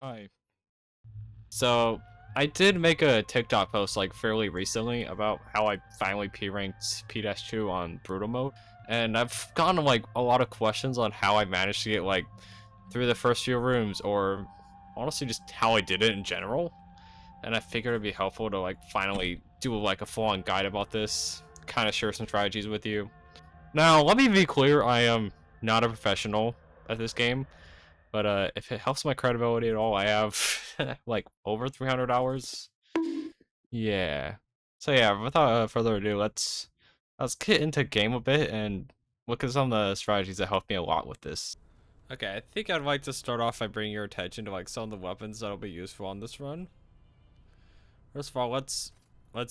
Hi. So, I did make a TikTok post like fairly recently about how I finally P-ranked P-2 on Brutal Mode, and I've gotten like a lot of questions on how I managed to get like through the first few rooms, or honestly just how I did it in general. And I figured it'd be helpful to like finally do like a full-on guide about this, kind of share some strategies with you. Now, let me be clear, I am not a professional at this game. But if it helps my credibility at all, I have like over 300 hours. Yeah. So yeah, without further ado, let's get into game a bit and look at some of the strategies that helped me a lot with this. Okay, I think I'd like to start off by bringing your attention to like some of the weapons that'll be useful on this run. First of all, let's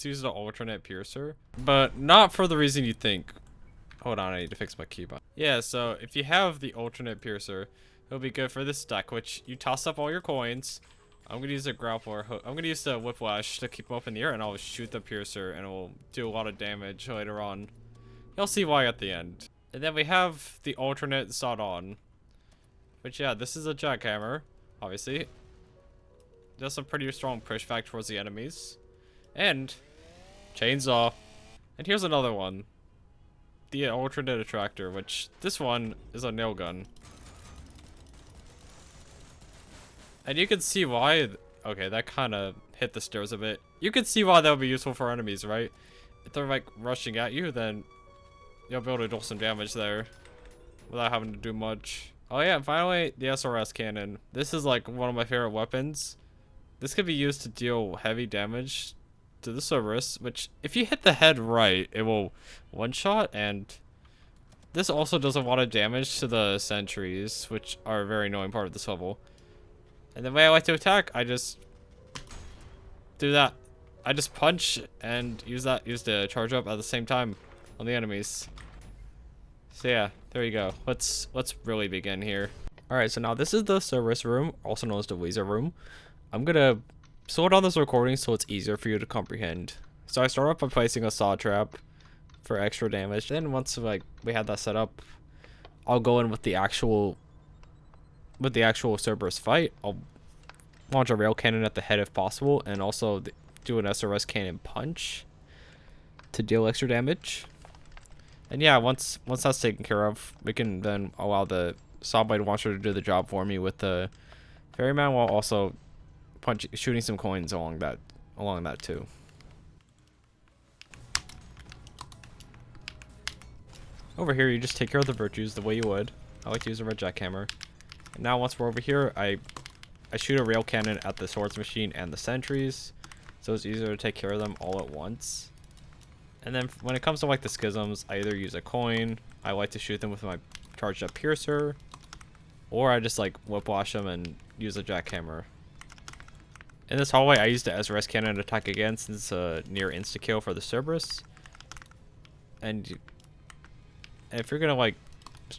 use the alternate piercer, but not for the reason you think. Hold on, I need to fix my keybind. Yeah, so if you have the alternate piercer, it'll be good for this deck, which you toss up all your coins. I'm gonna use the grappler hook. I'm gonna use the whiplash to keep them up in the air, and I'll shoot the piercer, and it will do a lot of damage later on. You'll see why at the end. And then we have the alternate sawed on, which yeah, this is a jackhammer, obviously. Does some pretty strong pushback towards the enemies, and chainsaw. And here's another one. The alternate attractor, which this one is a nail gun. And you can see why. Okay, that kind of hit the stairs a bit. You can see why that would be useful for enemies, right? If they're like rushing at you, then you'll be able to deal some damage there without having to do much. Oh yeah, and finally, the SRS cannon. This is like one of my favorite weapons. This could be used to deal heavy damage to the Cerberus, which if you hit the head right, it will one-shot, and this also does a lot of damage to the sentries, which are a very annoying part of this level. And the way I like to attack, I just do that. I just punch and use the charge up at the same time on the enemies. So yeah, there you go. Let's really begin here. Alright, so now this is the Cerberus room, also known as the Weezer room. I'm gonna slow down this recording so it's easier for you to comprehend. So I start off by placing a saw trap for extra damage. Then once like we have that set up, I'll go in with the actual Cerberus fight. I'll launch a rail cannon at the head if possible, and also do an SRS cannon punch to deal extra damage. And yeah, once that's taken care of, we can then allow the saw blade launcher to do the job for me with the ferryman, while also shooting some coins along that too. Over here, you just take care of the virtues the way you would. I like to use a red jackhammer. And now once we're over here, I shoot a rail cannon at the swords machine and the sentries, so it's easier to take care of them all at once. And then when it comes to like the schisms, I either use a coin, I like to shoot them with my charged up piercer, or I just like whiplash them and use a jackhammer. In this hallway, I used the SRS cannon to attack again, since it's a near insta-kill for the Cerberus. And if you're gonna like,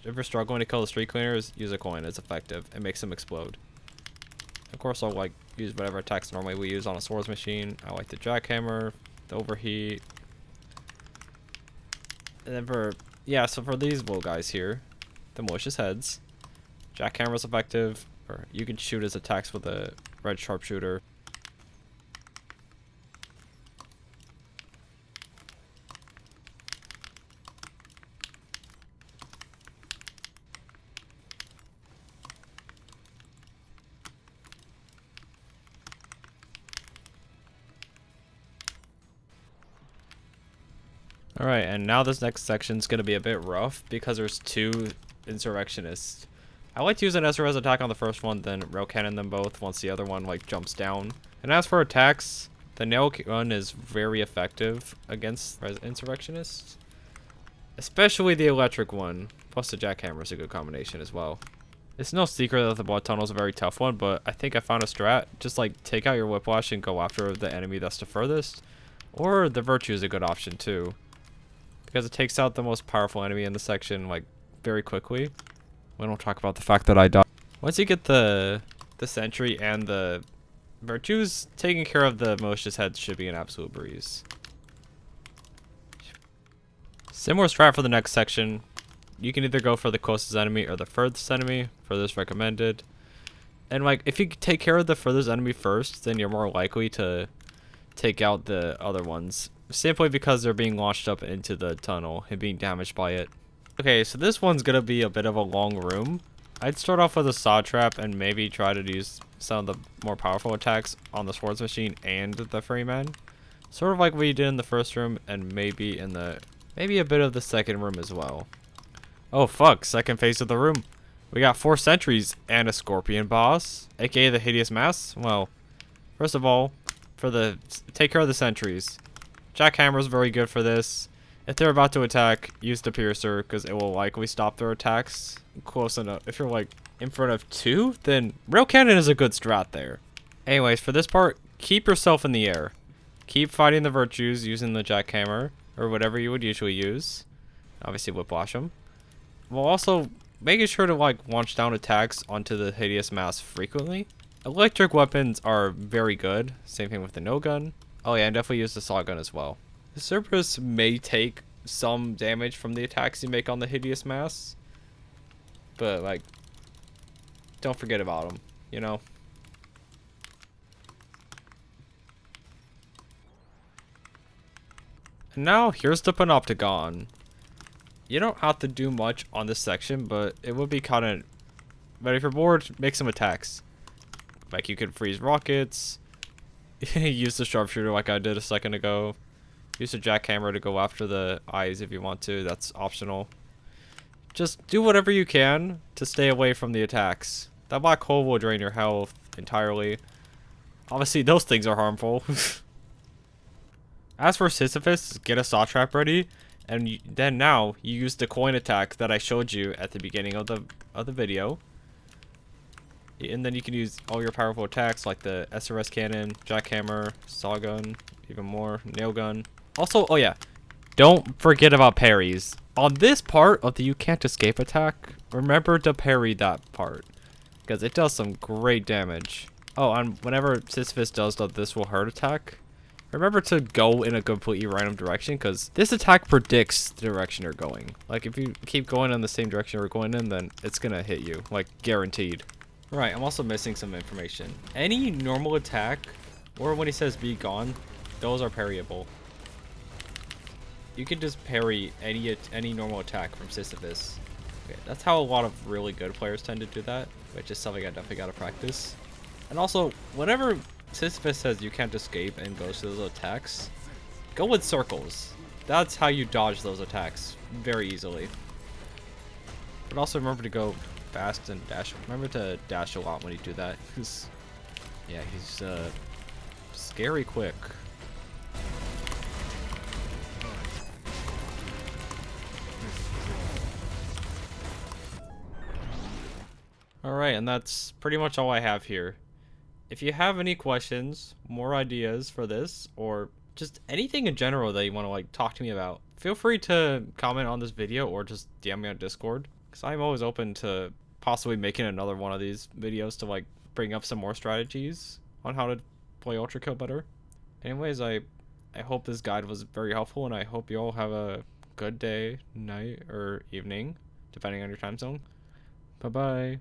if you're struggling to kill the Streetcleaners, use a coin. It's effective. It makes them explode. Of course, I'll like use whatever attacks normally we use on a swords machine. I like the jackhammer, the overheat. And then for these little guys here, the malicious heads, jackhammer is effective, or you can shoot his attacks with a red sharpshooter. Alright, and now this next section is going to be a bit rough because there's two insurrectionists. I like to use an SRS attack on the first one, then rail cannon them both once the other one like jumps down. And as for attacks, the nail gun is very effective against insurrectionists, especially the electric one. Plus the jackhammer is a good combination as well. It's no secret that the blood tunnel is a very tough one, but I think I found a strat. Just like take out your whiplash and go after the enemy that's the furthest, or the virtue is a good option too, because it takes out the most powerful enemy in the section like very quickly. We don't talk about the fact that I died. Once you get the sentry and the virtues, taking care of the malicious heads should be an absolute breeze. Similar strat for the next section. You can either go for the closest enemy or the furthest enemy. For this recommended. And like, if you take care of the furthest enemy first, then you're more likely to take out the other ones, simply because they're being launched up into the tunnel and being damaged by it. Okay, so this one's gonna be a bit of a long room. I'd start off with a saw trap and maybe try to use some of the more powerful attacks on the swords machine and the Freeman. Sort of like we did in the first room, and maybe in the maybe a bit of the second room as well. Oh fuck, second phase of the room. We got 4 sentries and a scorpion boss, aka the hideous mass. Well, first of all, take care of the sentries. Jackhammer's very good for this. If they're about to attack, use the piercer, because it will likely stop their attacks close enough. If you're like in front of 2, then rail cannon is a good strat there. Anyways, for this part, keep yourself in the air. Keep fighting the virtues using the jackhammer, or whatever you would usually use. Obviously whiplash them. While also making sure to like launch down attacks onto the hideous mass frequently. Electric weapons are very good. Same thing with the no gun. Oh yeah, and definitely use the saw gun as well. The Cerberus may take some damage from the attacks you make on the hideous mass, but like, don't forget about them, you know? And now here's the Panopticon. You don't have to do much on this section, but it would be kind of... But if you're bored, make some attacks. Like you could freeze rockets, use the sharpshooter like I did a second ago, use the jackhammer to go after the eyes if you want to, that's optional. Just do whatever you can to stay away from the attacks. That black hole will drain your health entirely. Obviously those things are harmful. As for Sisyphus, get a saw trap ready, and then now you use the coin attack that I showed you at the beginning of the video. And then you can use all your powerful attacks like the SRS cannon, jackhammer, saw gun, even more, nail gun. Also, oh yeah, don't forget about parries. On this part of the you can't escape attack, remember to parry that part, because it does some great damage. Oh, and whenever Sisyphus does the this will hurt attack, remember to go in a completely random direction, because this attack predicts the direction you're going. Like if you keep going in the same direction you're going in, then it's gonna hit you, like guaranteed. Right, I'm also missing some information. Any normal attack, or when he says be gone, those are parryable. You can just parry any normal attack from Sisyphus. Okay, that's how a lot of really good players tend to do that, which is something I definitely gotta practice. And also, whenever Sisyphus says you can't escape and goes to those attacks, go with circles. That's how you dodge those attacks very easily. But also remember to go fast and dash. Remember to dash a lot when you do that, because yeah, he's scary quick. Alright, and that's pretty much all I have here. If you have any questions, more ideas for this, or just anything in general that you want to like talk to me about, feel free to comment on this video or just DM me on Discord, because I'm always open to possibly making another one of these videos to like bring up some more strategies on how to play Ultrakill better. Anyways, I hope this guide was very helpful, and I hope you all have a good day, night, or evening, depending on your time zone. Bye bye.